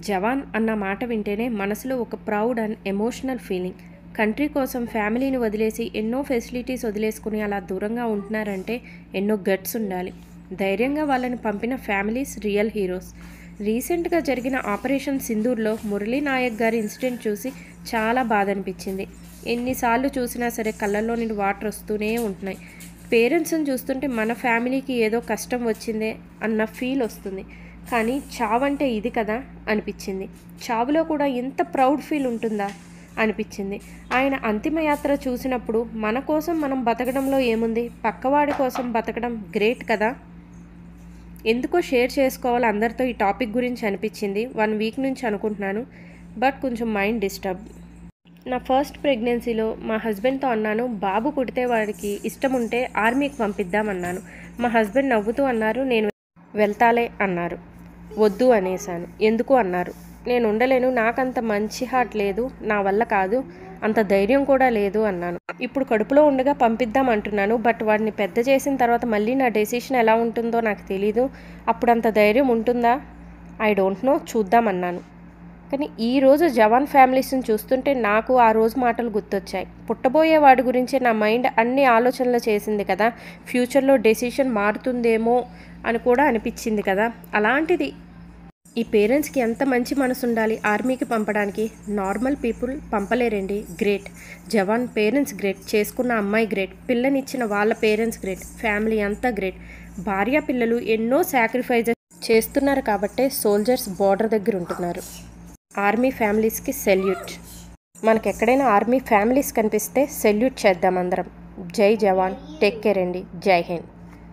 జవాన్ అన్న మాట వింటేనే మనసులో ఒక proud and emotional feeling. Country కోసం ఫ్యామిలీని వదిలేసి ఎన్నో ఫెసిలిటీస్ వదిలేసుకుని అలా దూరంగా ఉంటున్నారంటే ఎన్నో గట్స్ ఉండాలి. ధైర్యంగా వాళ్ళని పంపిన ఫ్యామిలీస్ రియల్ హీరోస్. రీసెంట్గా జరిగిన ఆపరేషన్ సింధూర్లో మురళీ నాయక్ గారి ఇన్సిడెంట్ చూసి చాలా బాధ అనిపించింది. ఎన్నిసార్లు చూసినా సరే కళ్ళల్లో నుండి వాటర్ వస్తూనే ఉంటున్నాయి. పేరెంట్స్ని చూస్తుంటే మన ఫ్యామిలీకి ఏదో కష్టం వచ్చిందే అన్న ఫీల్ వస్తుంది. కానీ చావంటే ఇది కదా అనిపించింది. చావులో కూడా ఎంత ప్రౌడ్ ఫీల్ ఉంటుందా అనిపించింది. ఆయన అంతిమయాత్ర చూసినప్పుడు మన కోసం మనం బతకడంలో ఏముంది, పక్కవాడి కోసం బతకడం గ్రేట్ కదా. ఎందుకో షేర్ చేసుకోవాలి అందరితో ఈ టాపిక్ గురించి అనిపించింది. 1 వీక్ నుంచి అనుకుంటున్నాను, బట్ కొంచెం మైండ్ డిస్టర్బ్. నా ఫస్ట్ ప్రెగ్నెన్సీలో మా హస్బెండ్తో అన్నాను, బాబు పుడితే వాడికి ఇష్టం ఉంటే ఆర్మీకి పంపిద్దామన్నాను. మా హస్బెండ్ నవ్వుతూ అన్నారు, నేను వెళ్తాలే అన్నారు. వద్దు అనేసాను. ఎందుకు అన్నారు. నేను ఉండలేను, నాకంత మంచి హార్ట్ లేదు, నా వల్ల కాదు, అంత ధైర్యం కూడా లేదు అన్నాను. ఇప్పుడు కడుపులో ఉండగా పంపిద్దాం అంటున్నాను, బట్ వాడిని పెద్ద చేసిన తర్వాత మళ్ళీ నా డెసిషన్ ఎలా ఉంటుందో నాకు తెలీదు. అప్పుడు అంత ధైర్యం ఉంటుందా, ఐ డోంట్ నో, చూద్దామన్నాను. కానీ ఈరోజు జవాన్ ఫ్యామిలీస్ని చూస్తుంటే నాకు ఆ రోజు మాటలు గుర్తొచ్చాయి. పుట్టబోయే వాడి గురించే నా మైండ్ అన్ని ఆలోచనలు చేసింది కదా, ఫ్యూచర్లో డెసిషన్ మారుతుందేమో అని కూడా అనిపించింది కదా. అలాంటిది ఈ పేరెంట్స్కి ఎంత మంచి మనసు ఉండాలి ఆర్మీకి పంపడానికి. నార్మల్ పీపుల్ పంపలేరండి. గ్రేట్. జవాన్ పేరెంట్స్ గ్రేట్, చేసుకున్న అమ్మాయి గ్రేట్, పిల్లనిచ్చిన వాళ్ళ పేరెంట్స్ గ్రేట్, ఫ్యామిలీ అంతా గ్రేట్. భార్య పిల్లలు ఎన్నో సాక్రిఫైజెస్ చేస్తున్నారు కాబట్టే సోల్జర్స్ బార్డర్ దగ్గర ఉంటున్నారు. ఆర్మీ ఫ్యామిలీస్కి సెల్యూట్. మనకు ఎక్కడైనా ఆర్మీ ఫ్యామిలీస్ కనిపిస్తే సెల్యూట్ చేద్దాం అందరం. జై జవాన్, టేక్ కేర్ అండి. జై హింద్.